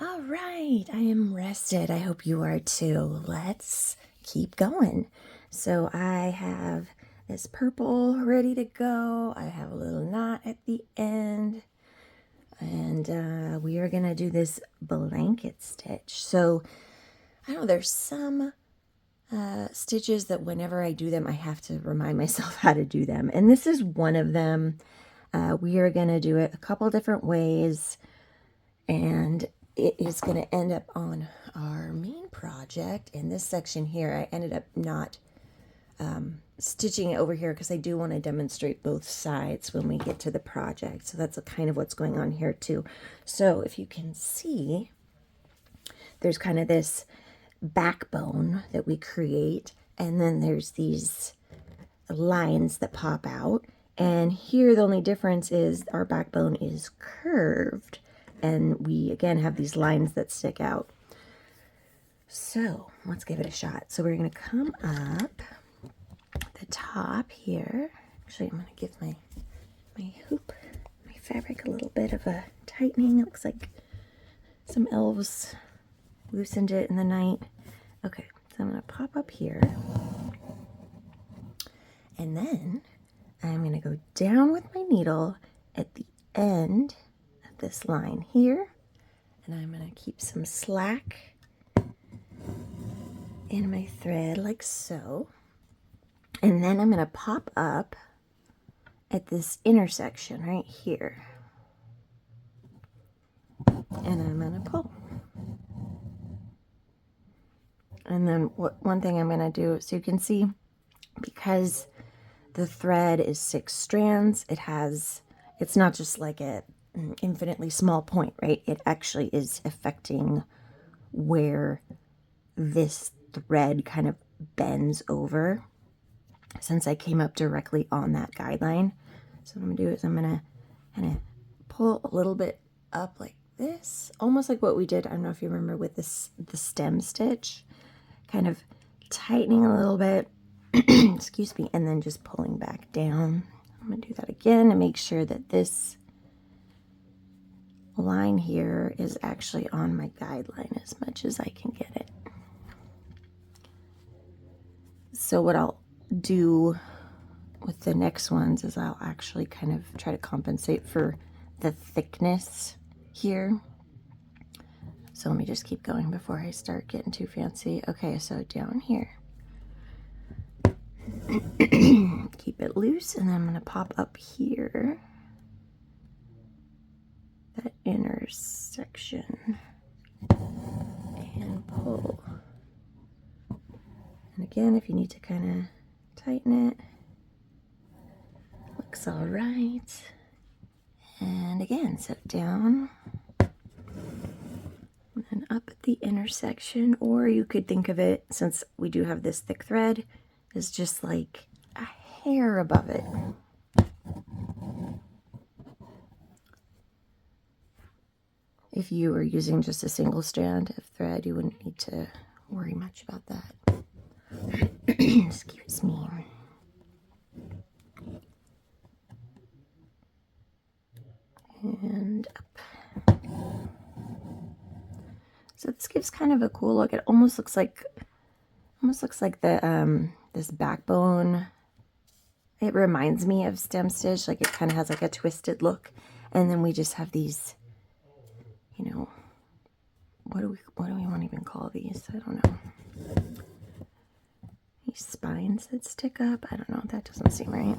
All right, I am rested. I hope you are too. Let's keep going. So I have this purple ready to go. I have a little knot at the end. And we are going to do this blanket stitch. So I don't know, there's some stitches that whenever I do them, I have to remind myself how to do them. And this is one of them. We are going to do it a couple different ways. And it is going to end up on our main project. In this section here, I ended up not stitching it over here because I do want to demonstrate both sides when we get to the project. So that's kind of what's going on here too. So if you can see, there's kind of this backbone that we create, and then there's these lines that pop out. And here the only difference is our backbone is curved, and we again have these lines that stick out. So let's give it a shot. So we're going to come up the top here. Actually, I'm going to give my hoop, my fabric, a little bit of a tightening. It looks like some elves loosened it in the night. Okay, so I'm going to pop up here. And then I'm going to go down with my needle at the end of this line here. And I'm going to keep some slack in my thread like so. And then I'm going to pop up at this intersection right here. And I'm going to pull. And then one thing I'm going to do, so you can see, because the thread is 6 strands, it's not just like an infinitely small point, right? It actually is affecting where this thread kind of bends over, since I came up directly on that guideline. So what I'm going to do is I'm going to kind of pull a little bit up like this, almost like what we did, I don't know if you remember, with the stem stitch, kind of tightening a little bit, excuse me, and then just pulling back down. I'm going to do that again to make sure that this line here is actually on my guideline as much as I can get it. So what I'll do with the next ones is I'll actually kind of try to compensate for the thickness here. So let me just keep going before I start getting too fancy. Okay, so down here. Keep it loose, and then I'm going to pop up here. That intersection. And pull. And again, if you need to kind of tighten it, looks all right. And again, so down and up at the intersection, or you could think of it, since we do have this thick thread, as just like a hair above it. If you were using just a single strand of thread, you wouldn't need to worry much about that. Excuse me. And up. So this gives kind of a cool look. It almost looks like the this backbone. It reminds me of stem stitch, like it kind of has like a twisted look. And then we just have these, you know, what do we want to even call these? I don't know. These spines that stick up. I don't know. That doesn't seem right.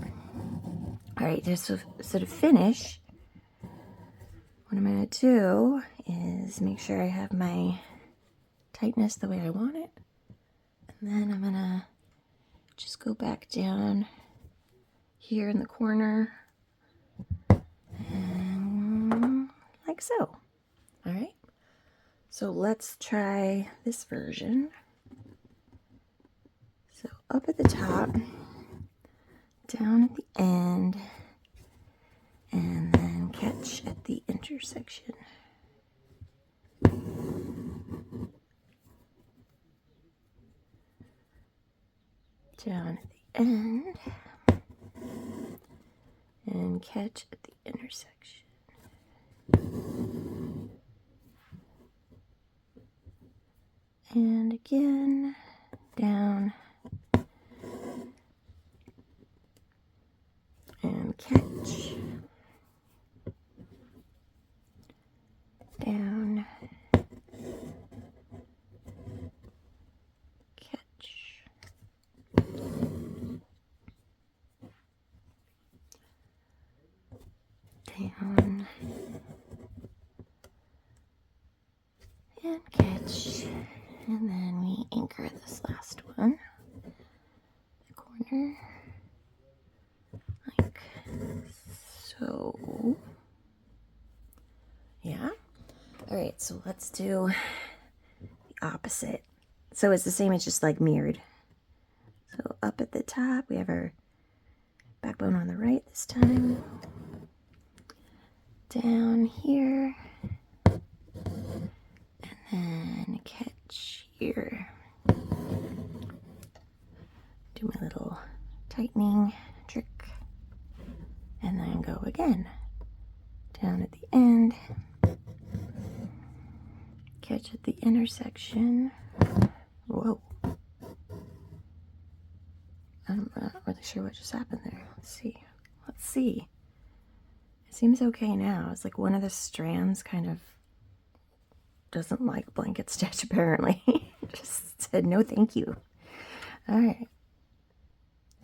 All right, just so to finish, what I'm going to do is make sure I have my tightness the way I want it. And then I'm going to just go back down here in the corner. And like so. All right. So let's try this version. So up at the top, down at the end, and then catch at the intersection. Down at the end, and catch at the intersection. And again, down, and catch, down, catch, down, and catch, and then we anchor this last one, the corner, like so. Yeah. All right, so let's do the opposite. So it's the same, it's just like mirrored. So up at the top, we have our backbone on the right this time. Down here, and then catch here. Do my little tightening trick, and then go again. Down at the end, catch at the intersection. Whoa. I'm not really sure what just happened there. Let's see. Let's see. It seems okay now. It's like one of the strands kind of doesn't like blanket stitch, apparently. Just said no thank you. All right.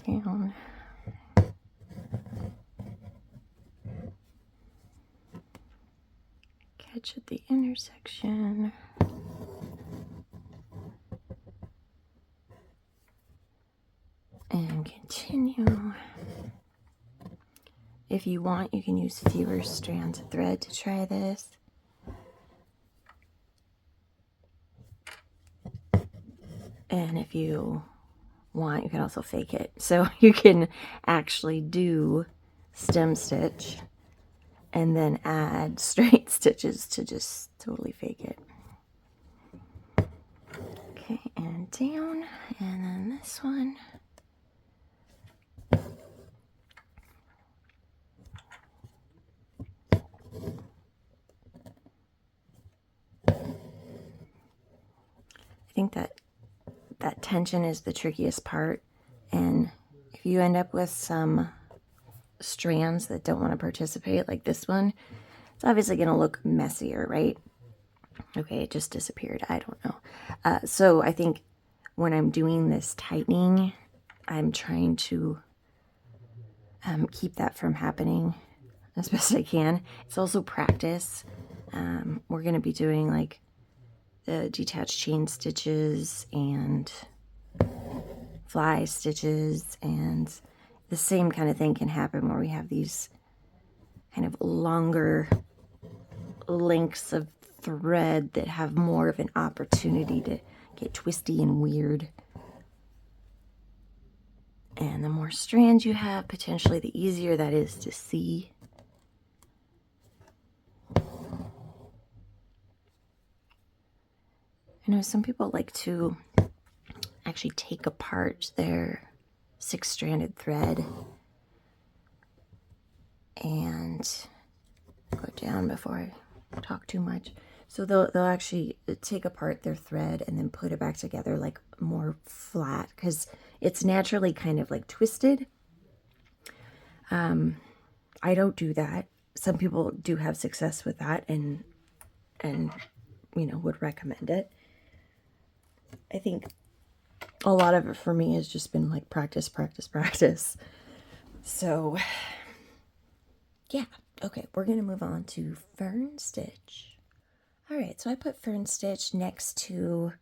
Down. Catch at the intersection. And continue. If you want, you can use fewer strands of thread to try this. And if you want, you can also fake it. So you can actually do stem stitch and then add straight stitches to just totally fake it. Okay, and down, and then this one. I think that tension is the trickiest part, and if you end up with some strands that don't want to participate, like this one, it's obviously going to look messier, right? Okay, it just disappeared. I don't know. So I think when I'm doing this tightening, I'm trying to keep that from happening as best I can. It's also practice. We're going to be doing like the detached chain stitches and fly stitches, and the same kind of thing can happen where we have these kind of longer lengths of thread that have more of an opportunity to get twisty and weird. And the more strands you have, potentially the easier that is to see. I know some people like to actually take apart their 6-stranded thread and go down before I talk too much. So they'll actually take apart their thread and then put it back together like more flat, because it's naturally kind of like twisted. I don't do that. Some people do have success with that and you know, would recommend it. I think a lot of it for me has just been like practice. So yeah, okay, we're gonna move on to fern stitch. All right, so I put fern stitch next to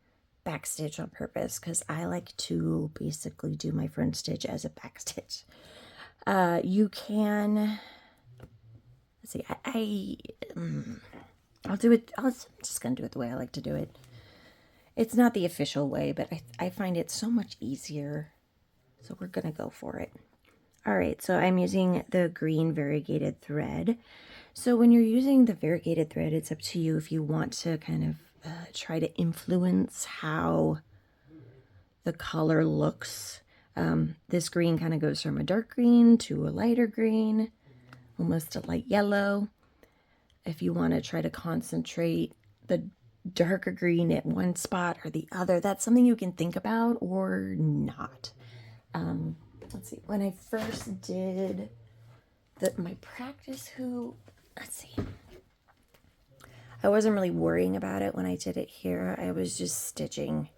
back stitch on purpose because I like to basically do my fern stitch as a back stitch. You can, let's see, I'll do it, I'm just gonna do it the way I like to do it. It's not the official way, but I find it so much easier, so we're gonna go for it. All right, so I'm using the green variegated thread. So when you're using the variegated thread, it's up to you if you want to kind of try to influence how the color looks. This green kind of goes from a dark green to a lighter green, almost a light yellow. If you want to try to concentrate the darker green at one spot or the other. That's something you can think about or not. Let's see. When I first did my practice hoop, let's see. I wasn't really worrying about it when I did it here. I was just stitching.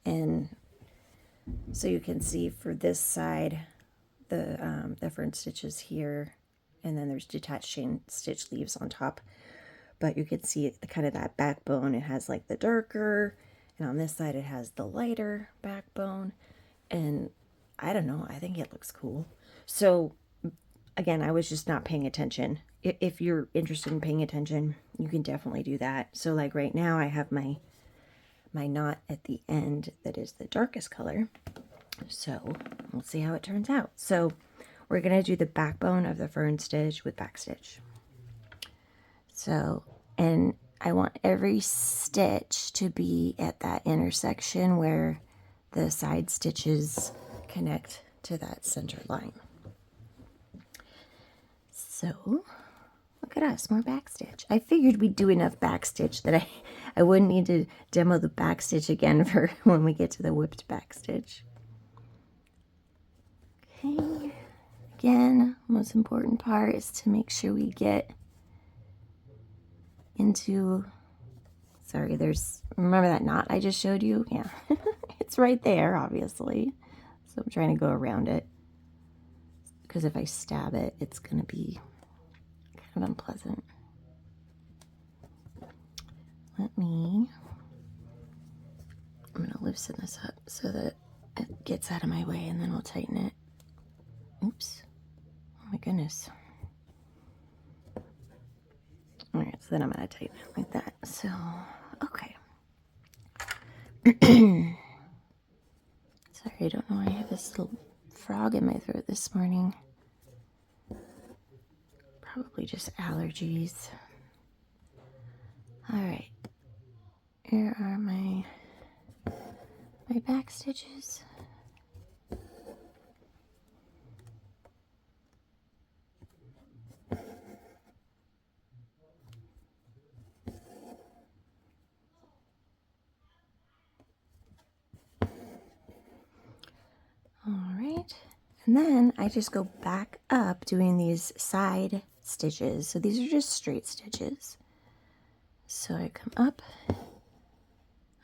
And so you can see for this side, the fern stitches here, and then there's detached chain stitch leaves on top. But you can see the kind of that backbone. It has like the darker, and on this side it has the lighter backbone. And I don't know, I think it looks cool. So again, I was just not paying attention. If you're interested in paying attention, you can definitely do that. So like right now I have my knot at the end that is the darkest color. So we'll see how it turns out. So we're going to do the backbone of the fern stitch with back stitch. So, and I want every stitch to be at that intersection where the side stitches connect to that center line. So look at us, more back stitch. I figured we'd do enough back stitch that I wouldn't need to demo the back stitch again for when we get to the whipped back stitch. Okay, again, most important part is to make sure we get into, sorry, remember that knot I just showed you? Yeah, it's right there, obviously. So I'm trying to go around it, because if I stab it, it's going to be kind of unpleasant. I'm going to loosen this up so that it gets out of my way, and then I'll tighten it. Oops. Oh my goodness. Alright, so then I'm going to tighten it like that. So, okay. Sorry, I don't know why I have this little frog in my throat this morning. Probably just allergies. Alright. Here are my back stitches. Alright, and then I just go back up doing these side stitches. So these are just straight stitches. So I come up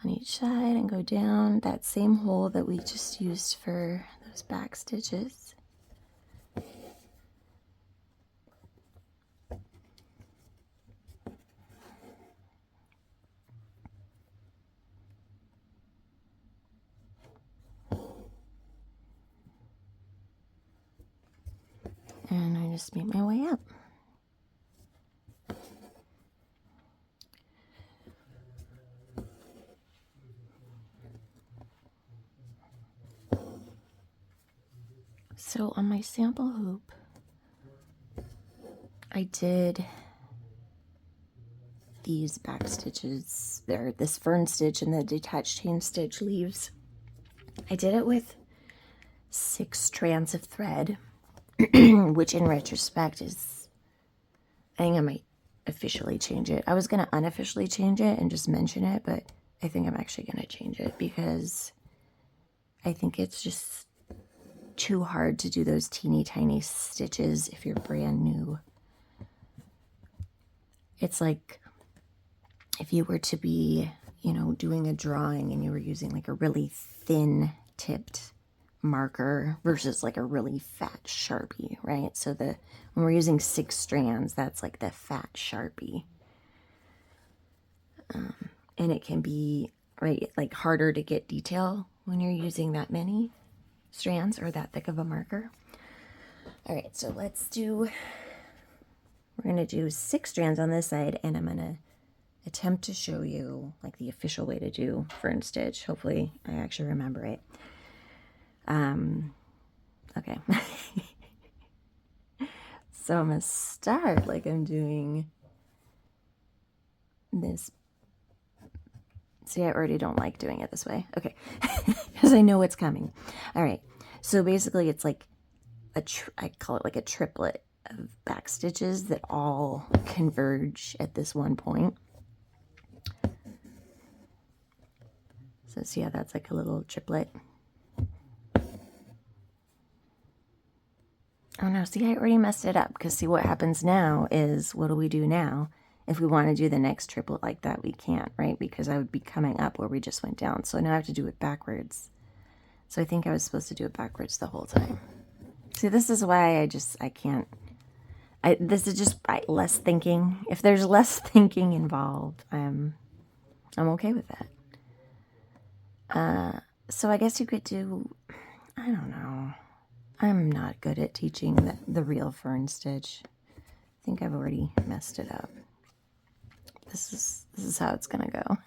on each side and go down that same hole that we just used for those back stitches. And I just make my way up. So on my sample hoop, I did these back stitches. They're this fern stitch and the detached chain stitch leaves. I did it with 6 strands of thread, which in retrospect is, I think I might officially change it. I was going to unofficially change it and just mention it, but I think I'm actually going to change it because I think it's just too hard to do those teeny tiny stitches if you're brand new. It's like if you were to be, you know, doing a drawing and you were using like a really thin tipped marker versus like a really fat Sharpie, right? So when we're using 6 strands, that's like the fat Sharpie. And it can be, right, like harder to get detail when you're using that many strands or that thick of a marker. All right, so we're going to do 6 strands on this side, and I'm going to attempt to show you like the official way to do fern stitch. Hopefully I actually remember it. Okay. So I'm going to start like I'm doing this. See, I already don't like doing it this way. Okay. Because I know what's coming. All right. So basically it's like I call it like a triplet of back stitches that all converge at this one point. So see how that's like a little triplet. Oh no, see, I already messed it up, because see what happens now is, what do we do now? If we want to do the next triplet like that, we can't, right? Because I would be coming up where we just went down. So now I have to do it backwards. So I think I was supposed to do it backwards the whole time. See, this is why I can't. This is just less thinking. If there's less thinking involved, I'm okay with that. So I guess you could do, I don't know. I'm not good at teaching the real fern stitch. I think I've already messed it up. This is how it's gonna go.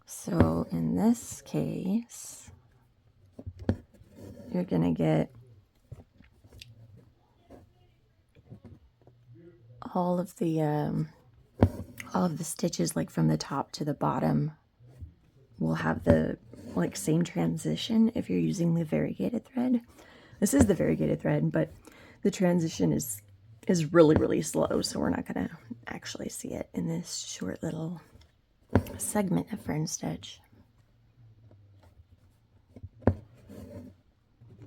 So in this case, you're gonna get all of the stitches, like from the top to the bottom, will have the like same transition if you're using the variegated thread. This is the variegated thread, but the transition is really, really slow, so we're not gonna actually see it in this short little segment of fern stitch.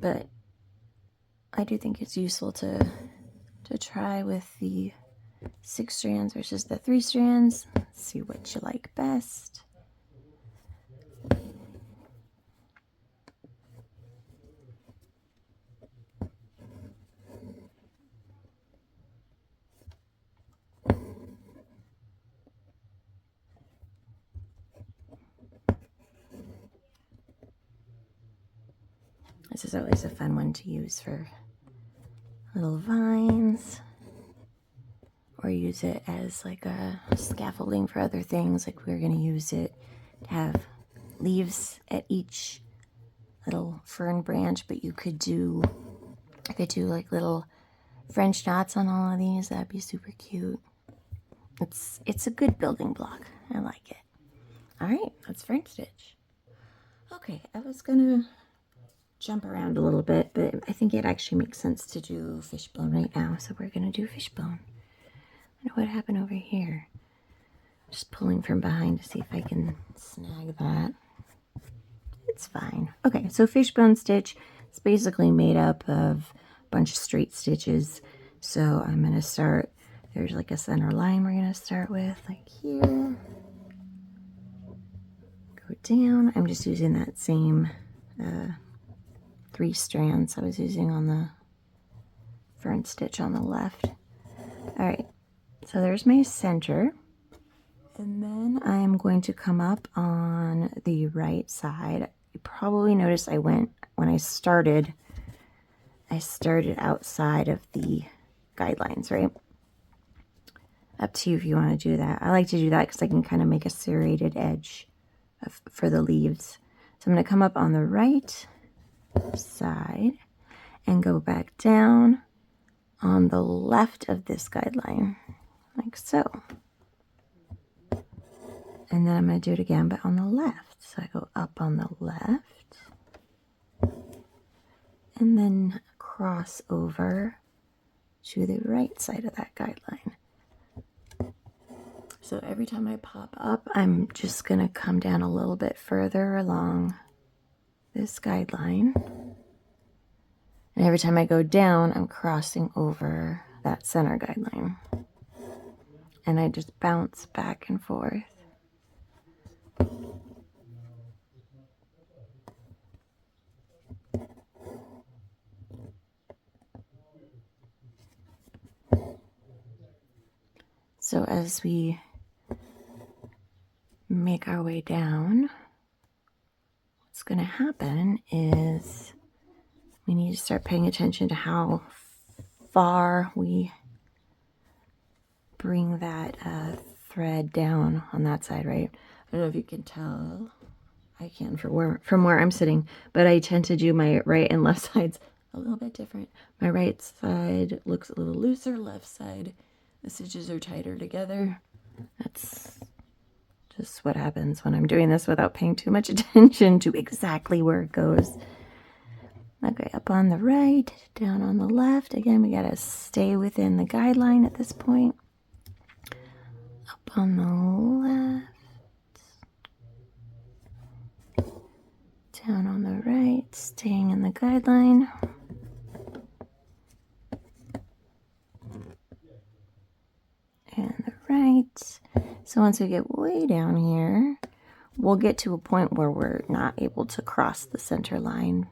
But I do think it's useful to try with the 6 strands versus the 3 strands. See what you like best. This is always a fun one to use for little vines, or use it as like a scaffolding for other things. Like we're going to use it to have leaves at each little fern branch, but you could do, I could do like little French knots on all of these. That'd be super cute. It's a good building block. I like it. All right, that's fern stitch. Okay, I was gonna jump around a little bit, but I think it actually makes sense to do fishbone right now, so we're gonna do fishbone. I know what happened over here. Just pulling from behind to see if I can snag that. It's fine. Okay, so fishbone stitch is basically made up of a bunch of straight stitches. So I'm gonna start, there's like a center line we're gonna start with, like here. Go down. I'm just using that same 3 strands I was using on the fern stitch on the left. All right, so there's my center. And then I'm going to come up on the right side. You probably noticed when I started outside of the guidelines, right? Up to you if you want to do that. I like to do that because I can kind of make a serrated edge for the leaves. So I'm going to come up on the right side and go back down on the left of this guideline, like so. And then I'm going to do it again, but on the left. So I go up on the left and then cross over to the right side of that guideline. So every time I pop up, I'm just going to come down a little bit further along this guideline. And every time I go down, I'm crossing over that center guideline. And I just bounce back and forth. So as we make our way down, what's going to happen is we need to start paying attention to how far we bring that thread down on that side, right? I don't know if you can tell. I can from where I'm sitting, but I tend to do my right and left sides a little bit different. My right side looks a little looser, left side, the stitches are tighter together. That's just what happens when I'm doing this without paying too much attention to exactly where it goes. Okay, up on the right, down on the left. Again, we gotta stay within the guideline at this point. Up on the left, down on the right, staying in the guideline. And the right. So once we get way down here, we'll get to a point where we're not able to cross the center line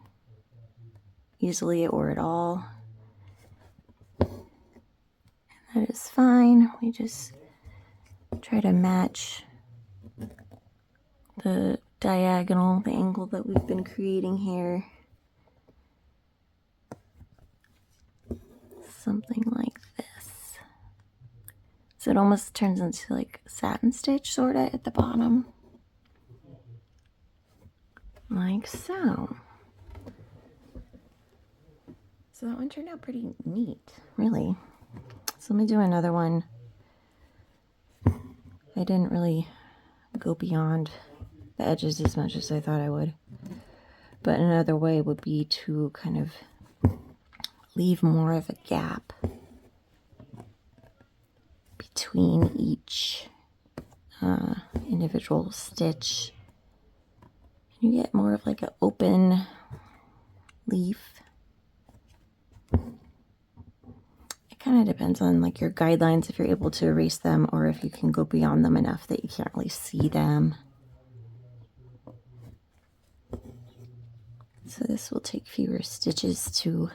easily or at all. That is fine. We just try to match the diagonal, the angle that we've been creating here. Something like this. So it almost turns into like satin stitch sort of at the bottom. Like so. So that one turned out pretty neat, really. So let me do another one. I didn't really go beyond the edges as much as I thought I would. But another way would be to kind of leave more of a gap between each individual stitch. You get more of like an open leaf. It kind of depends on like your guidelines, if you're able to erase them or if you can go beyond them enough that you can't really see them. So this will take fewer stitches to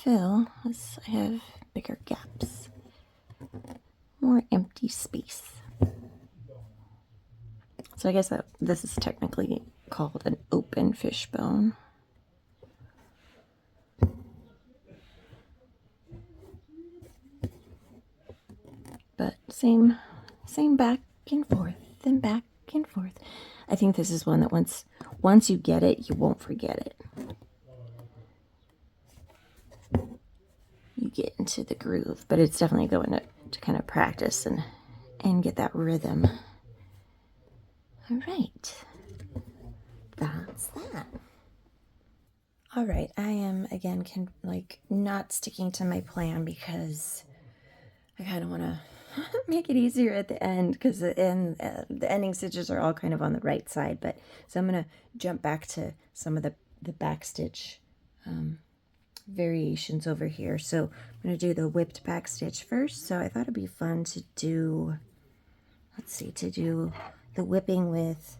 fill as I have bigger gaps, more empty space. So I guess that this is technically called an open fishbone. But same back and forth and back and forth. I think this is one that once you get it, you won't forget it. You get into the groove, but it's definitely going to kind of practice and get that rhythm. All right, that's that. All right, I am again not sticking to my plan because I kind of want to make it easier at the end, because the ending stitches are all kind of on the right side. But so I'm going to jump back to some of the back stitch variations over here. So I'm going to do the whipped back stitch first. So I thought it'd be fun to do, to do the whipping with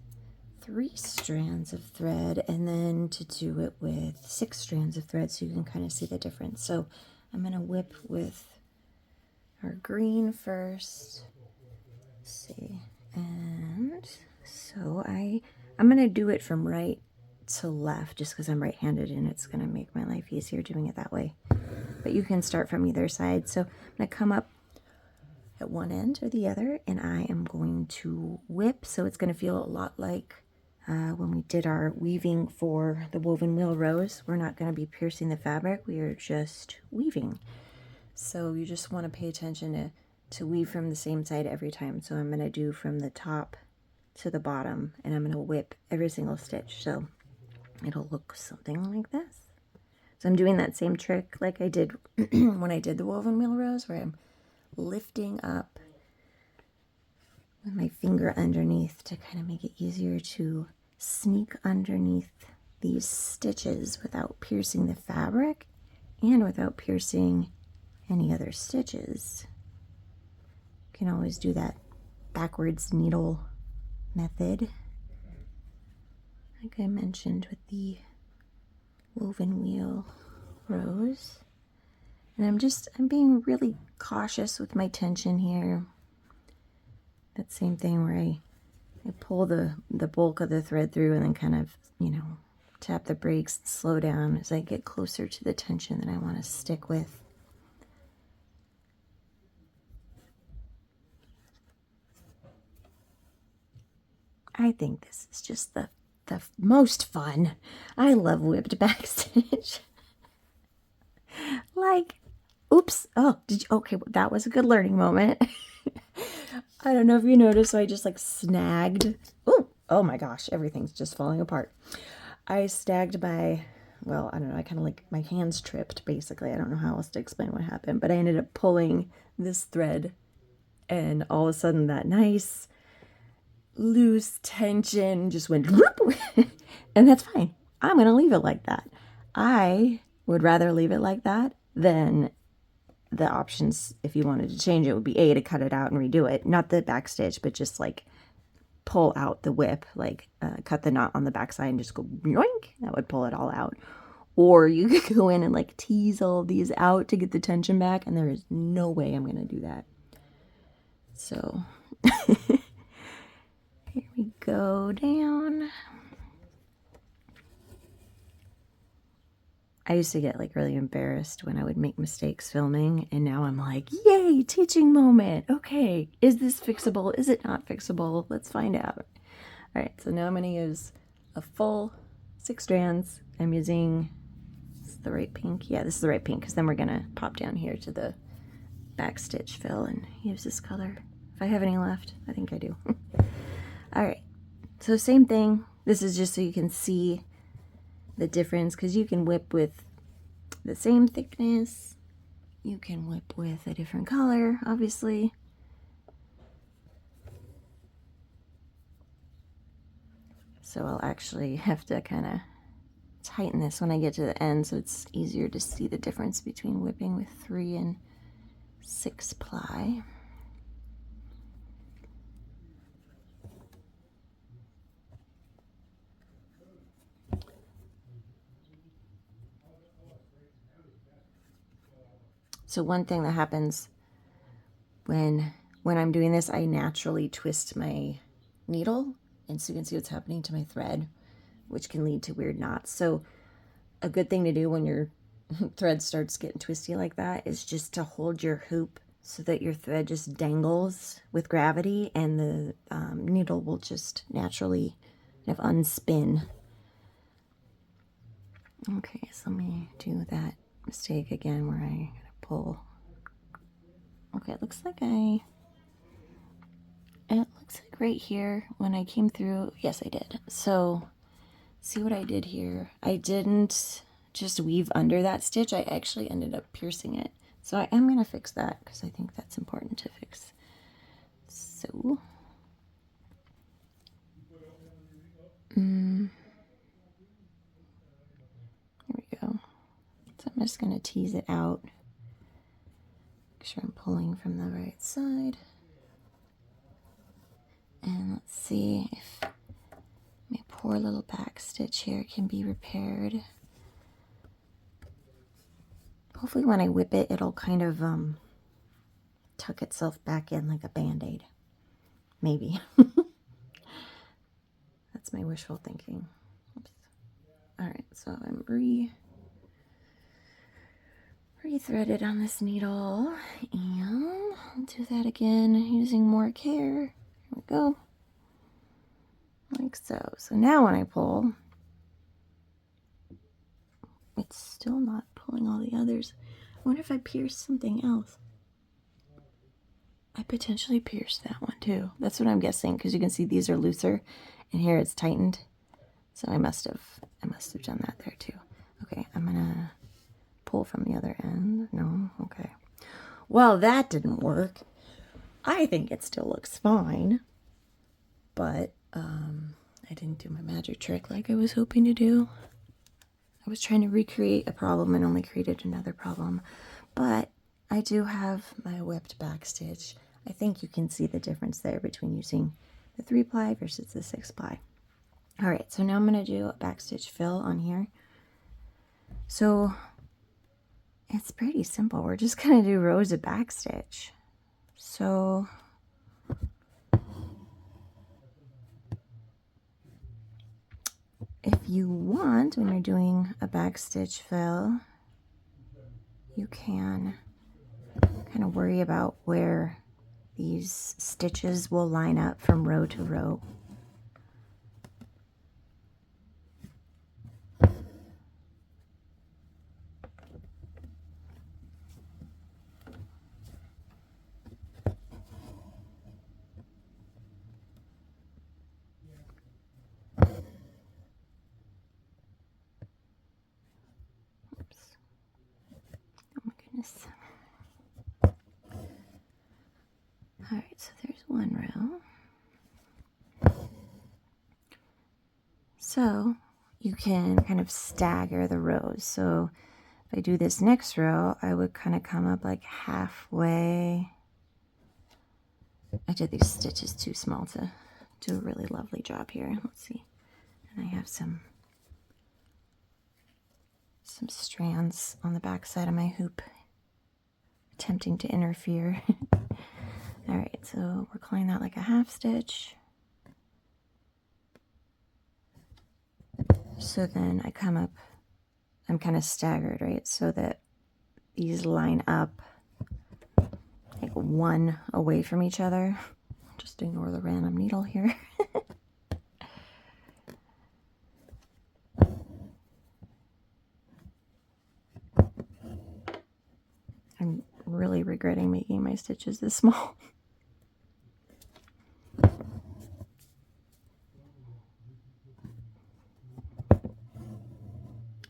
3 strands of thread, and then to do it with 6 strands of thread, so you can kind of see the difference. So I'm going to whip with our green first. Let's see. And so I'm going to do it from right to left just because I'm right-handed and it's going to make my life easier doing it that way. But you can start from either side. So I'm going to come up at one end or the other, and I am going to whip. So it's going to feel a lot like when we did our weaving for the woven wheel rows. We're not going to be piercing the fabric. We are just weaving. So you just want to pay attention to weave from the same side every time. So I'm going to do from the top to the bottom, and I'm going to whip every single stitch. So it'll look something like this. So I'm doing that same trick like I did when I did the woven wheel rows, where I'm lifting up with my finger underneath to kind of make it easier to sneak underneath these stitches without piercing the fabric and without piercing any other stitches. You can always do that backwards needle method, like I mentioned with the woven wheel rows. And I'm being really cautious with my tension here. That same thing where I pull the bulk of the thread through and then kind of, tap the brakes and slow down as I get closer to the tension that I want to stick with. I think this is just the most fun. I love whipped back stitch. Like, oops. Oh, okay, that was a good learning moment. I don't know if you noticed, so I just snagged. Oh my gosh, everything's just falling apart. I snagged my well, I don't know, I kind of like, my hands tripped basically. I don't know how else to explain what happened, but I ended up pulling this thread, and all of a sudden that nice loose tension just went whoop, and that's fine. I'm going to leave it like that. I would rather leave it like that than the options. If you wanted to change it, would be A, to cut it out and redo it, not the back stitch, but just like pull out the whip, like cut the knot on the back side and just go yoink. That would pull it all out. Or you could go in and like tease all of these out to get the tension back, and there is no way I'm going to do that. So here we go down. I used to get like really embarrassed when I would make mistakes filming, and now I'm like, yay, teaching moment. Okay, is this fixable? Is it not fixable? Let's find out. All right, so now I'm going to use a full 6 strands. I'm using, is the right pink? Yeah, this is the right pink, because then we're going to pop down here to the back stitch fill and use this color. If I have any left, I think I do. All right, so same thing. This is just so you can see the difference, because you can whip with the same thickness, you can whip with a different color, obviously. So I'll actually have to kind of tighten this when I get to the end, so it's easier to see the difference between whipping with 3 and 6 ply. So one thing that happens when I'm doing this, I naturally twist my needle, and so you can see what's happening to my thread, which can lead to weird knots. So a good thing to do when your thread starts getting twisty like that is just to hold your hoop so that your thread just dangles with gravity, and the needle will just naturally kind of unspin. Okay, so let me do that mistake again where I gotta pull. Okay, it looks like right here when I came through, yes I did. So see what I did here? I didn't just weave under that stitch, I actually ended up piercing it. So I am gonna fix that because I think that's important to fix. So here we go. So I'm just gonna tease it out. Make sure I'm pulling from the right side. And let's see if my poor little back stitch here can be repaired. Hopefully when I whip it, it'll kind of tuck itself back in like a band-aid. Maybe. That's my wishful thinking. Oops. All right, so I'm re-threaded on this needle, and I'll do that again using more care. Here we go. Like so. So now when I pull, it's still not pulling all the others. I wonder if I pierced something else. I potentially pierced that one too. That's what I'm guessing, because you can see these are looser and here it's tightened. So I must have done that there too. Okay, I'm gonna pull from the other end. No, okay. Well, that didn't work. I think it still looks fine, but I didn't do my magic trick like I was hoping to do. I was trying to recreate a problem and only created another problem. But I do have my whipped back stitch. I think you can see the difference there between using the 3 ply versus the 6 ply. All right, so now I'm going to do a back stitch fill on here. So it's pretty simple. We're just going to do rows of back stitch. So if you want, when you're doing a back stitch fill, you can kind of worry about where these stitches will line up from row to row. So you can kind of stagger the rows. So if I do this next row, I would kind of come up like halfway. I did these stitches too small to do a really lovely job here. Let's see. And I have some strands on the back side of my hoop attempting to interfere. All right, so we're calling that like a half stitch. So then I come up, I'm kind of staggered, right? So that these line up like one away from each other. Just ignore the random needle here. I'm really regretting making my stitches this small.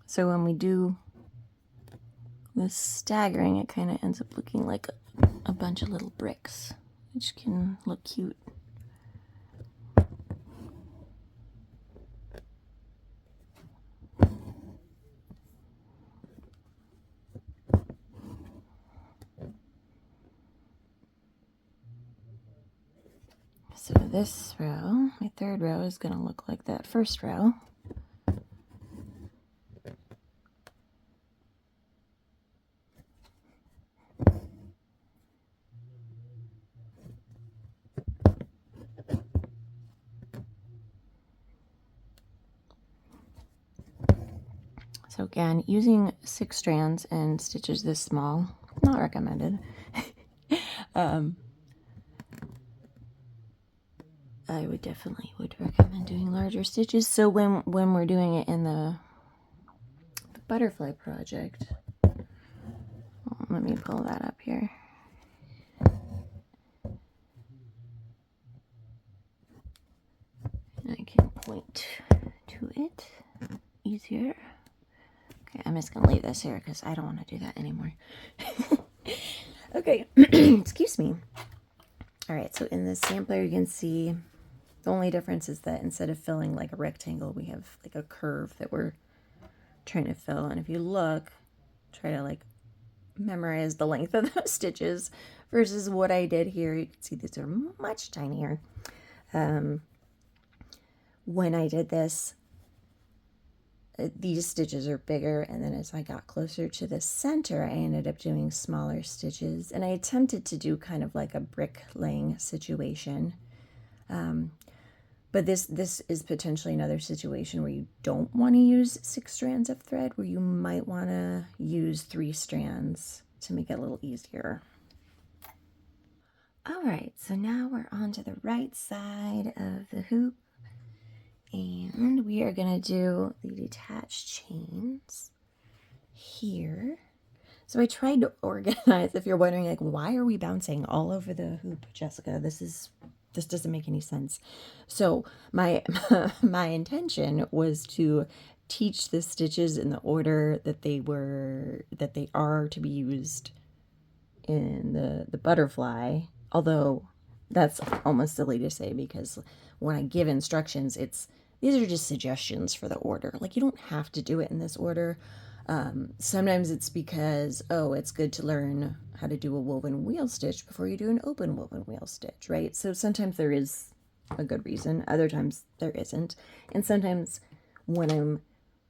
So when we do this staggering, it kind of ends up looking like a bunch of little bricks, which can look cute. So this row, my third row, is going to look like that first row. So again, using 6 strands and stitches this small, not recommended. I would definitely recommend doing larger stitches. So when we're doing it in the butterfly project, let me pull that up here. I can point to it easier. Okay, I'm just gonna leave this here because I don't want to do that anymore. Okay, excuse me. All right, so in the sampler you can see the only difference is that instead of filling like a rectangle, we have like a curve that we're trying to fill. And if you look, try to like memorize the length of those stitches versus what I did here. You can see these are much tinier. When I did this, these stitches are bigger, and then as I got closer to the center, I ended up doing smaller stitches, and I attempted to do kind of like a brick laying situation. But this is potentially another situation where you don't want to use 6 strands of thread, where you might want to use 3 strands to make it a little easier. All right, so now we're on to the right side of the hoop, and we are going to do the detached chains here. So I tried to organize, if you're wondering, like, why are we bouncing all over the hoop, Jessica? This doesn't make any sense. So my my intention was to teach the stitches in the order that they are to be used in the butterfly, although that's almost silly to say because when I give instructions, these are just suggestions for the order. Like, you don't have to do it in this order. Sometimes it's because, it's good to learn how to do a woven wheel stitch before you do an open woven wheel stitch, right? So sometimes there is a good reason, other times there isn't. And sometimes when I'm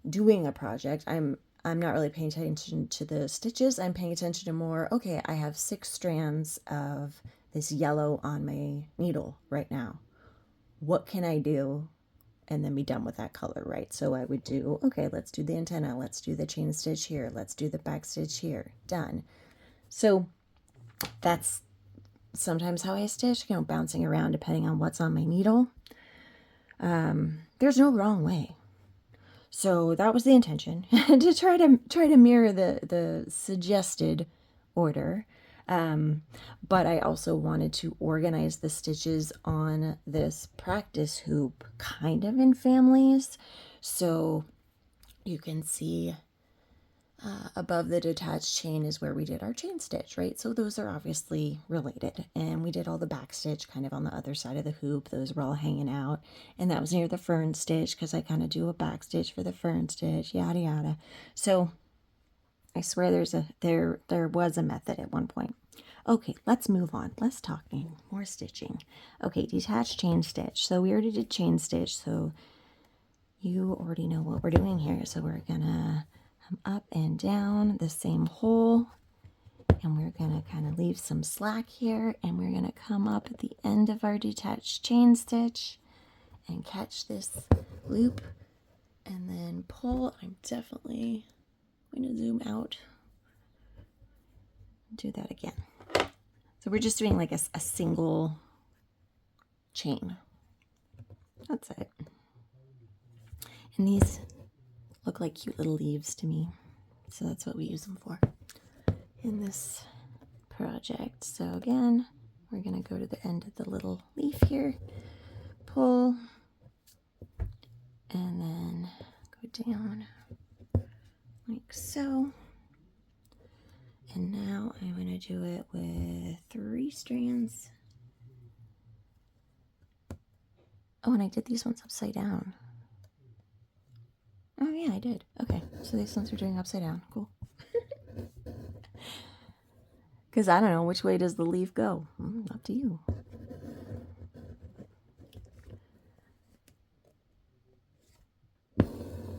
doing a project, I'm not really paying attention to the stitches. I'm paying attention to more, okay, I have 6 strands of this yellow on my needle right now. What can I do? And then be done with that color, right? So I would do, okay, let's do the antenna, let's do the chain stitch here, let's do the back stitch here, done. So that's sometimes how I stitch, bouncing around depending on what's on my needle. There's no wrong way. So that was the intention, to try to mirror the suggested order. But I also wanted to organize the stitches on this practice hoop kind of in families. So you can see above the detached chain is where we did our chain stitch, right? So those are obviously related. And we did all the back stitch kind of on the other side of the hoop. Those were all hanging out. And that was near the fern stitch because I kind of do a back stitch for the fern stitch, yada yada. So I swear there was a method at one point. Okay, let's move on. Less talking, more stitching. Okay, detached chain stitch. So we already did chain stitch, so you already know what we're doing here. So we're gonna come up and down the same hole, and we're gonna kind of leave some slack here, and we're gonna come up at the end of our detached chain stitch and catch this loop and then pull. I'm definitely going to zoom out. Do that again. So we're just doing like a single chain. That's it. And these look like cute little leaves to me. So that's what we use them for in this project. So again, we're going to go to the end of the little leaf here, pull, and then go down like so. And now I'm going to do it with 3 strands. Oh, and I did these ones upside down. Oh yeah, I did. Okay, so these ones are doing upside down. Cool. Because I don't know, which way does the leaf go? Up to you.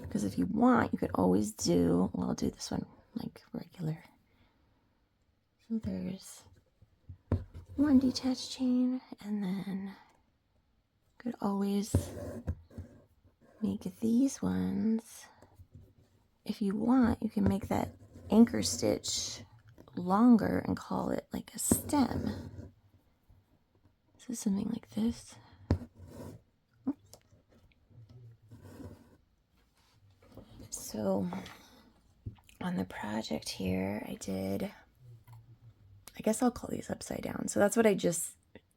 Because if you want, you could always do, well, I'll do this one like regular. So there's 1 detached chain, and then could always make these ones. If you want, you can make that anchor stitch longer and call it like a stem. So something like this. So on the project here, I guess I'll call these upside down. So that's what I just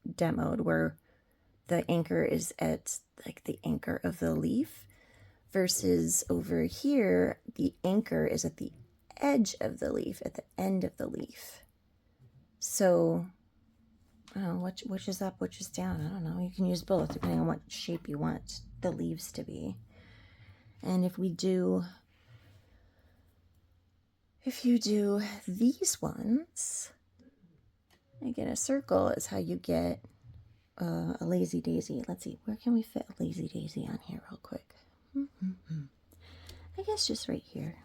demoed, where the anchor is at like the anchor of the leaf, versus over here, the anchor is at the edge of the leaf, at the end of the leaf. So, I don't know, which is up, which is down. I don't know. You can use both depending on what shape you want the leaves to be. And if you do these ones, again, a circle is how you get a lazy daisy. Let's see, where can we fit a lazy daisy on here real quick? I guess just right here.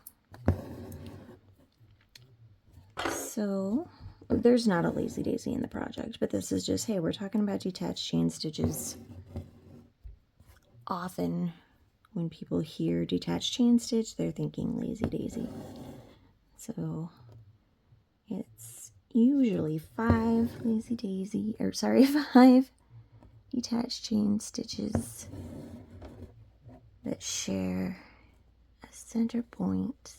So there's not a lazy daisy in the project, but this is just, hey, we're talking about detached chain stitches. Often when people hear detached chain stitch, they're thinking lazy daisy. So it's usually 5 detached chain stitches that share a center point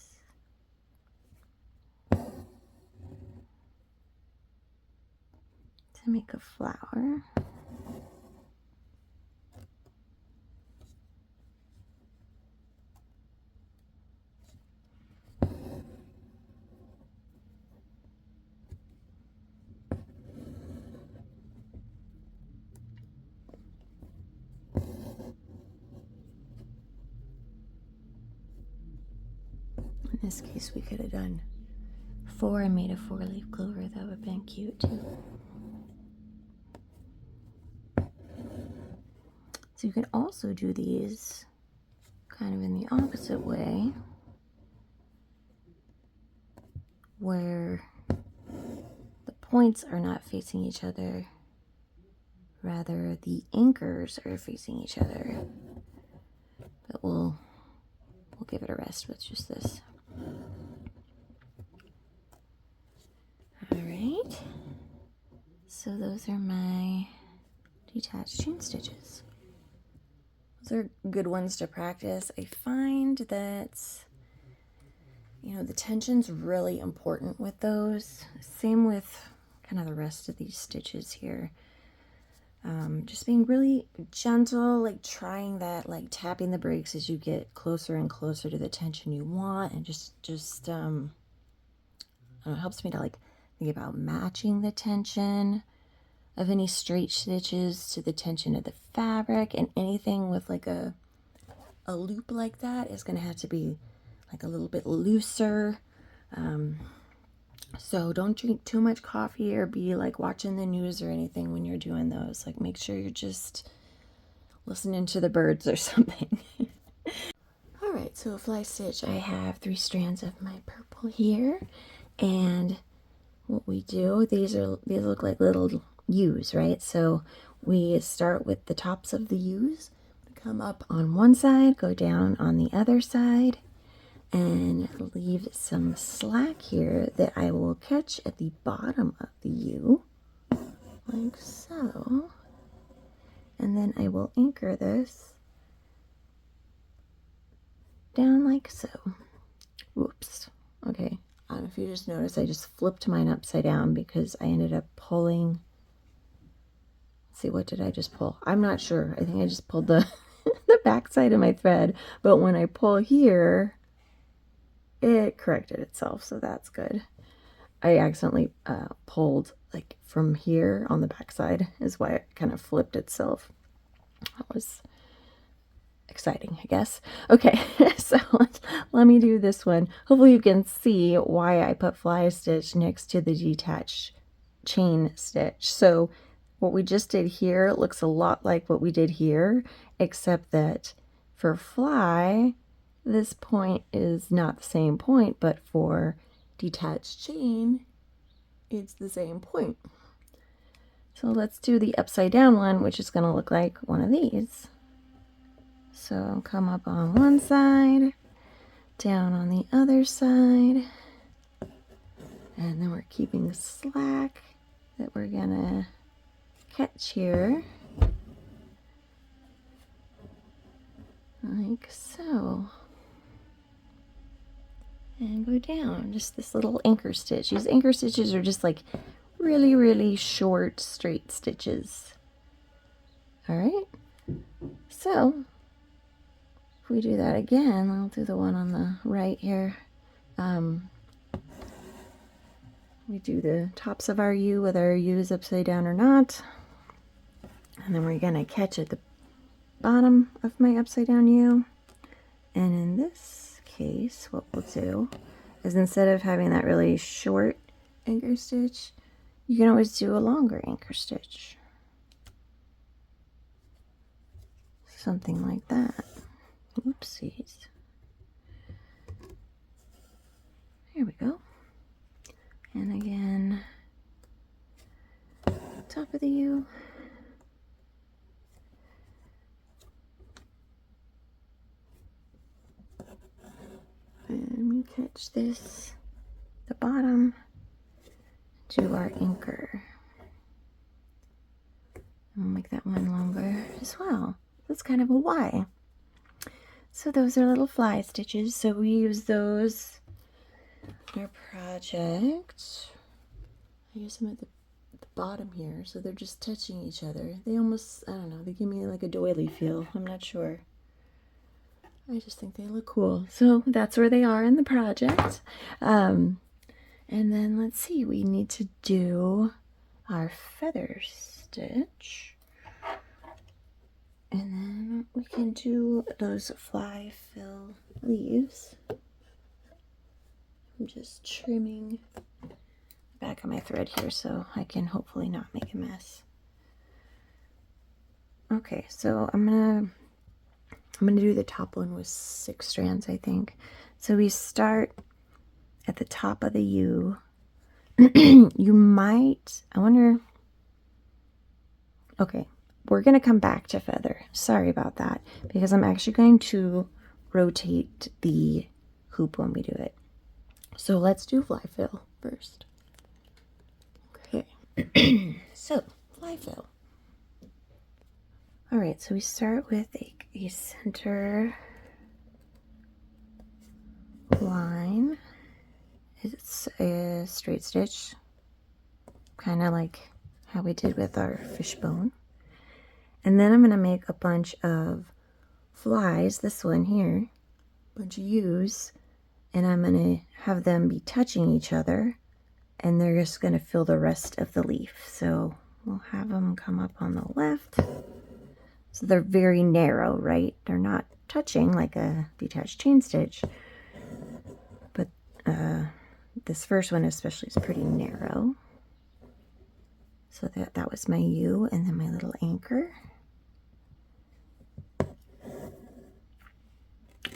to make a flower. In this case, we could have done 4 and made a 4-leaf clover. That would have been cute too. So you can also do these kind of in the opposite way, where the points are not facing each other, rather the anchors are facing each other. But we'll give it a rest with just this. All right, so those are my detached chain stitches. Those are good ones to practice. I find that, you know, the tension's really important with those. Same with kind of the rest of these stitches here. Just being really gentle, like trying that, like tapping the brakes as you get closer and closer to the tension you want, and just I don't know, it helps me to like think about matching the tension of any straight stitches to the tension of the fabric, and anything with like a loop like that is going to have to be like a little bit looser. So don't drink too much coffee or be like watching the news or anything when you're doing those. Like make sure you're just listening to the birds or something. All right, so a fly stitch, I have 3 strands of my purple here, and what we do, these look like little U's, right? So we start with the tops of the U's, come up on one side, go down on the other side, and leave some slack here that I will catch at the bottom of the U, like so. And then I will anchor this down like so. Whoops. Okay. I don't know if you just noticed, I just flipped mine upside down because I ended up pulling. Let's see, what did I just pull? I'm not sure. I think I just pulled the the back side of my thread, but when I pull here, it corrected itself, so that's good. I accidentally pulled like from here on the back side, is why it kind of flipped itself. That was exciting, I guess. Okay, so let me do this one. Hopefully you can see why I put fly stitch next to the detached chain stitch. So what we just did here looks a lot like what we did here, except that for fly, this point is not the same point, but for detached chain, it's the same point. So let's do the upside down one, which is going to look like one of these. So come up on one side, down on the other side, and then we're keeping slack that we're gonna catch here, like so, and go down. Just this little anchor stitch. These anchor stitches are just like really, really short straight stitches. All right, so if we do that again, I'll do the one on the right here. We do the tops of our U, whether our U is upside down or not. And then we're gonna catch at the bottom of my upside down U. And in this case, what we'll do is instead of having that really short anchor stitch, you can always do a longer anchor stitch. Something like that. Oopsies. There we go. And again, top of the U. And we catch this, the bottom, to our anchor. And we'll make that one longer as well. That's kind of a Y. So those are little fly stitches. So we use those in our project. I use them at the bottom here, so they're just touching each other. They almost, I don't know, they give me like a doily feel. I'm not sure. I just think they look cool. So that's where they are in the project. And then let's see, we need to do our feather stitch. And then we can do those fly fill leaves. I'm just trimming the back of my thread here so I can hopefully not make a mess. Okay, so I'm gonna do the top one with 6 strands, I think. So we start at the top of the U. You might, I wonder, okay, we're gonna come back to feather. Sorry about that, because I'm actually going to rotate the hoop when we do it. So let's do fly fill first. Okay, so fly fill. All right, so we start with a center line. It's a straight stitch, kind of like how we did with our fishbone. And then I'm going to make a bunch of flies, this one here, a bunch of U's, and I'm going to have them be touching each other, and they're just going to fill the rest of the leaf. So we'll have them come up on the left. So they're very narrow, right? They're not touching like a detached chain stitch, but this first one especially is pretty narrow. So that was my U, and then my little anchor.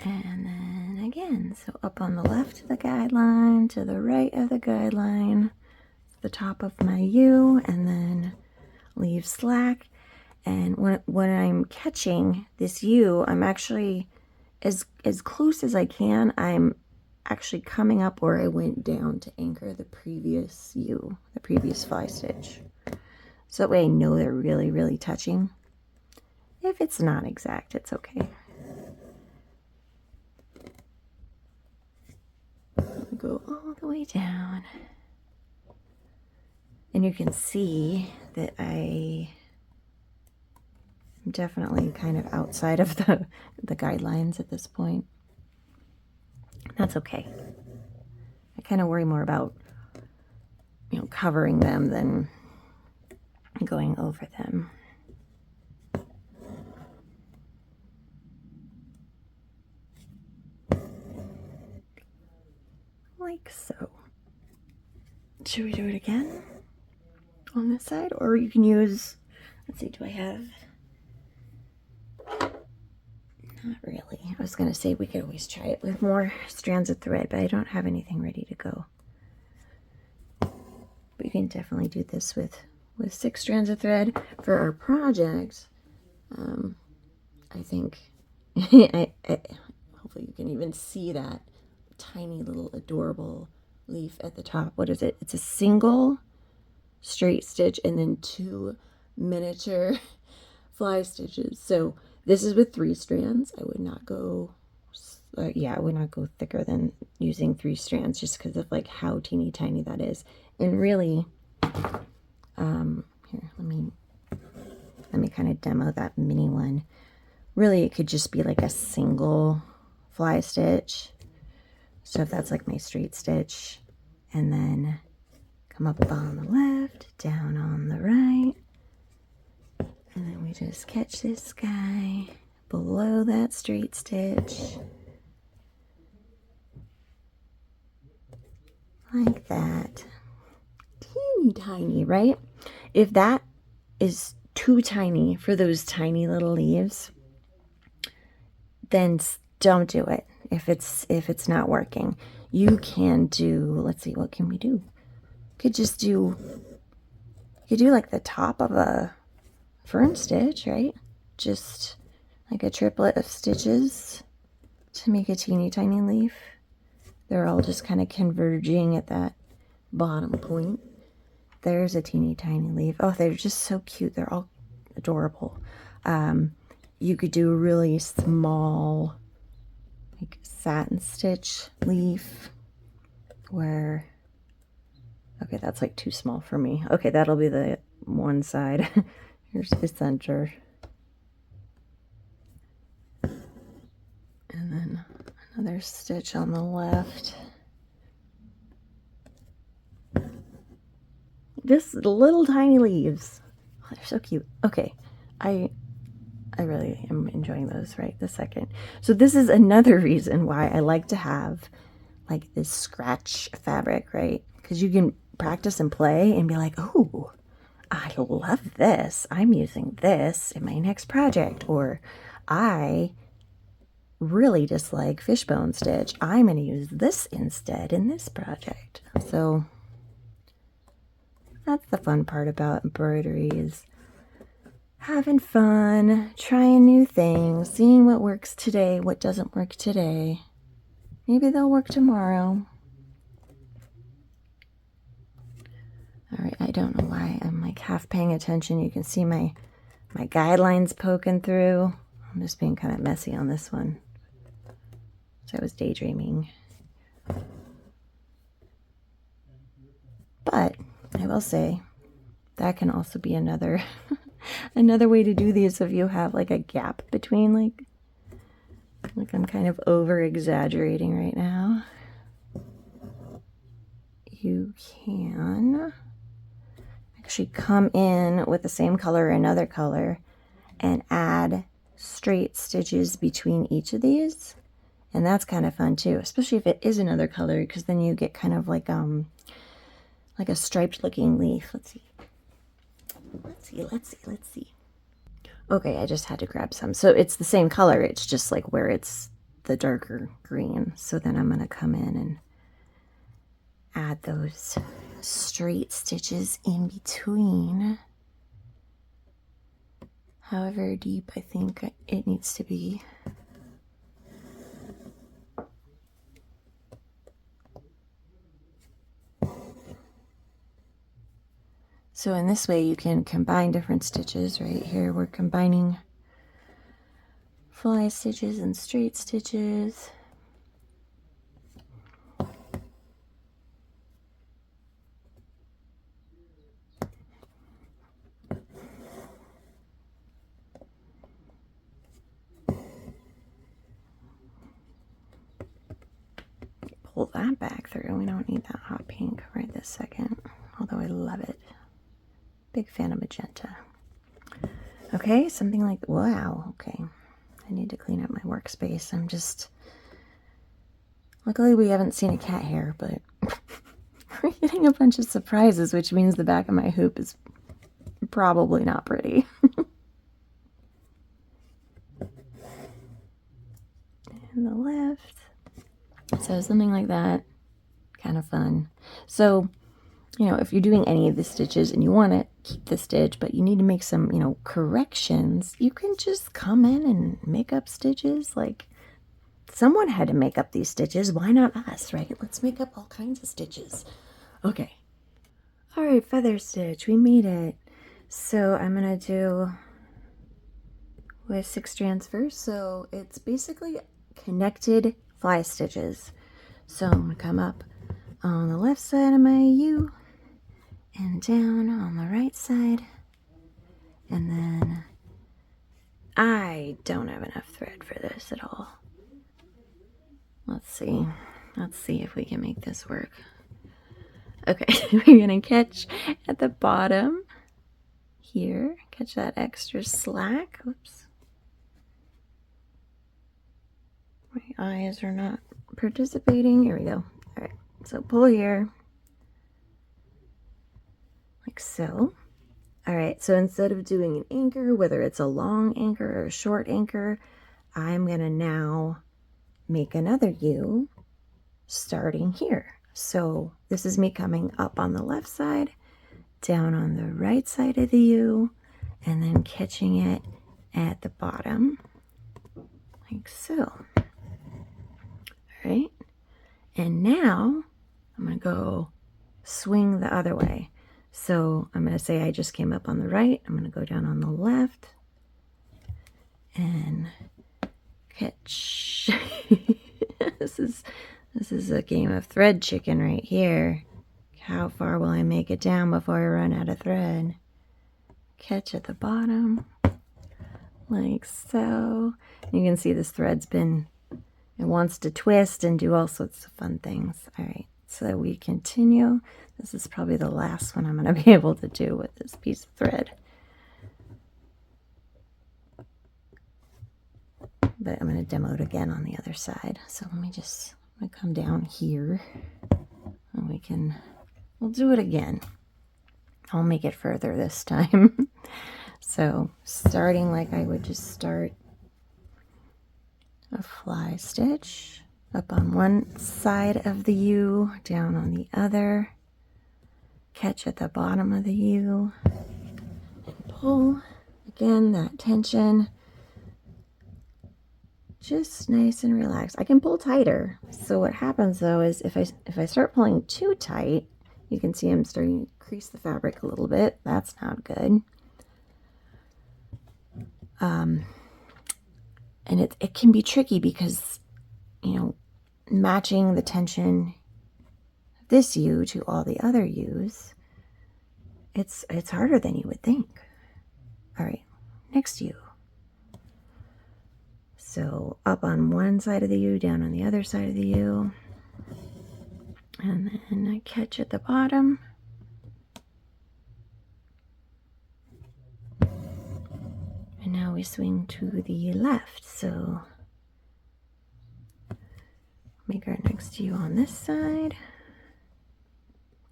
And then again, so up on the left of the guideline, to the right of the guideline, the top of my U, and then leave slack. And when I'm catching this U, I'm actually, as close as I can, I'm actually coming up where I went down to anchor the previous U, the previous fly stitch. So that way I know they're really, really touching. If it's not exact, it's okay. Go all the way down. And you can see that I'm definitely kind of outside of the guidelines at this point. That's okay. I kind of worry more about, covering them than going over them. Like so. Should we do it again on this side? Or you can use, let's see, do I have? Not really. I was going to say we could always try it with more strands of thread, but I don't have anything ready to go. But you can definitely do this with 6 strands of thread. For our project, I think, hopefully you can even see that tiny little adorable leaf at the top. What is it? It's a single straight stitch and then 2 miniature fly stitches. So this is with 3 strands. I would not go, I would not go thicker than using 3 strands just because of like how teeny tiny that is. And really, here, let me kind of demo that mini one. Really, it could just be like a single fly stitch. So if that's like my straight stitch, and then come up on the left, down on the right, and then we just catch this guy below that straight stitch, like that. Teeny tiny, right? If that is too tiny for those tiny little leaves, then don't do it. If it's not working, you can do, let's see, what can we do? You could do like the top of a fern stitch, right? Just like a triplet of stitches to make a teeny tiny leaf. They're all just kind of converging at that bottom point. There's a teeny tiny leaf. Oh, they're just so cute. They're all adorable. You could do a really small like satin stitch leaf where, okay, that's like too small for me. Okay, that'll be the one side. Here's the center. And then another stitch on the left. Just little tiny leaves. Oh, they're so cute. Okay, I really am enjoying those right this second. So this is another reason why I like to have like this scratch fabric, right? Because you can practice and play and be like, oh, I love this. I'm using this in my next project. Or I really dislike fishbone stitch. I'm going to use this instead in this project. So that's the fun part about embroidery, is having fun, trying new things, seeing what works today, what doesn't work today. Maybe they'll work tomorrow. All right, I don't know why I'm like half paying attention. You can see my guidelines poking through. I'm just being kind of messy on this one. So I was daydreaming. But I will say that can also be another Another way to do these, if you have like a gap between, like I'm kind of over exaggerating right now, you can actually come in with the same color or another color and add straight stitches between each of these. And that's kind of fun too, especially if it is another color, because then you get kind of like a striped looking leaf. Let's see. Okay, I just had to grab some. So it's the same color, it's just like where it's the darker green. So then I'm gonna come in and add those straight stitches in between. However deep I think it needs to be. So in this way you can combine different stitches. Right here we're combining fly stitches and straight stitches. Pull that back through. We don't need that hot pink right this second, although I love it. Big fan of magenta. Okay, something like, wow, okay. I need to clean up my workspace. I'm just, luckily we haven't seen a cat hair, but we're getting a bunch of surprises, which means the back of my hoop is probably not pretty. And the left. So something like that, kind of fun. So, you know, if you're doing any of the stitches and you want to keep the stitch, but you need to make some, you know, corrections, you can just come in and make up stitches. Like, someone had to make up these stitches. Why not us, right? Let's make up all kinds of stitches. Okay. All right, feather stitch. We made it. So I'm going to do with 6 strands first. So it's basically connected fly stitches. So I'm going to come up on the left side of my U and down on the right side, and then I don't have enough thread for this at all. Let's see if we can make this work. Okay, we're gonna catch at the bottom here, catch that extra slack. Whoops, my eyes are not participating. Here we go. All right, so pull here like so. All right, so instead of doing an anchor, whether it's a long anchor or a short anchor, I'm gonna now make another U starting here. So this is me coming up on the left side, down on the right side of the U, and then catching it at the bottom, like so. All right, and now I'm gonna go swing the other way. So I'm going to say I just came up on the right. I'm going to go down on the left and catch. This is a game of thread chicken right here. How far will I make it down before I run out of thread? Catch at the bottom, like so. You can see this thread's been, it wants to twist and do all sorts of fun things. All right, so we continue. This is probably the last one I'm going to be able to do with this piece of thread. But I'm going to demo it again on the other side. So let me just, I'm going to come down here and we'll do it again. I'll make it further this time. So starting like I would just start a fly stitch up on one side of the U, down on the other. Catch at the bottom of the U and pull. Again, that tension, just nice and relaxed. I can pull tighter. So what happens though is if I start pulling too tight, you can see I'm starting to crease the fabric a little bit. That's not good. And it can be tricky because, you know, matching the tension of this U to all the other U's, it's harder than you would think. All right, next U. So up on one side of the U, down on the other side of the U. And then I catch at the bottom. And now we swing to the left. So make our next U on this side.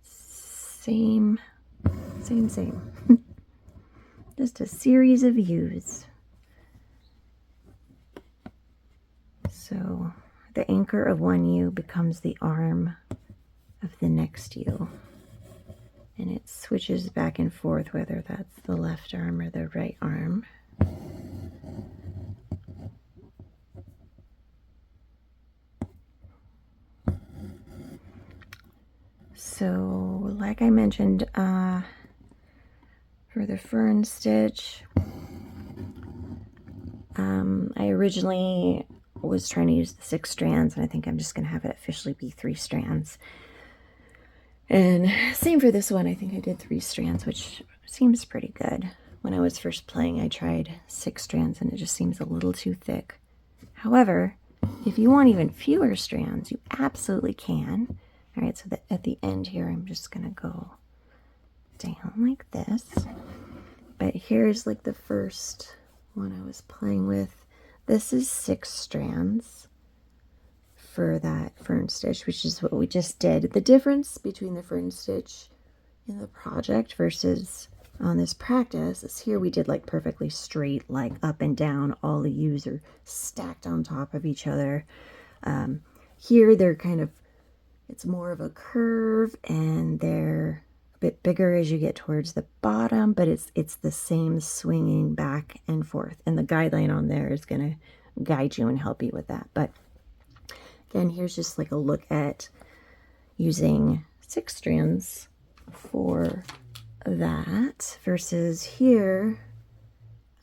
Same. Just a series of U's. So the anchor of one U becomes the arm of the next U. And it switches back and forth whether that's the left arm or the right arm. So like I mentioned, for the fern stitch, I originally was trying to use the 6 strands, and I think I'm just going to have it officially be 3 strands. And same for this one, I think I did 3 strands, which seems pretty good. When I was first playing, I tried 6 strands, and it just seems a little too thick. However, if you want even fewer strands, you absolutely can. All right, so at the end here, I'm just going to go down like this. But here's like the first one I was playing with. This is 6 strands for that fern stitch, which is what we just did. The difference between the fern stitch in the project versus on this practice is here we did like perfectly straight, like up and down. All the U's are stacked on top of each other. Here they're kind of, it's more of a curve, and they're a bit bigger as you get towards the bottom, but it's the same swinging back and forth. And the guideline on there is going to guide you and help you with that. But again, here's just like a look at using 6 strands for that versus here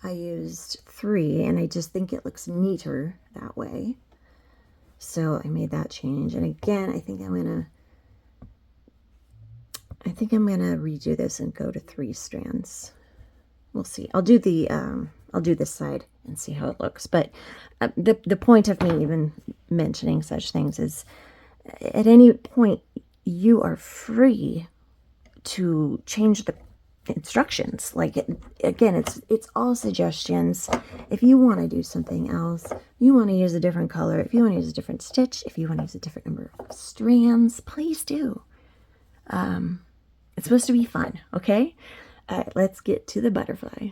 I used 3, and I just think it looks neater that way. So I made that change. And again, I think I'm gonna redo this and go to 3 strands. We'll see. I'll do this side and see how it looks. But the point of me even mentioning such things is, at any point you are free to change the instructions. Like again, it's all suggestions. If you want to do something else, you want to use a different color, if you want to use a different stitch, if you want to use a different number of strands, please do. It's supposed to be fun, okay? All right, let's get to the butterfly.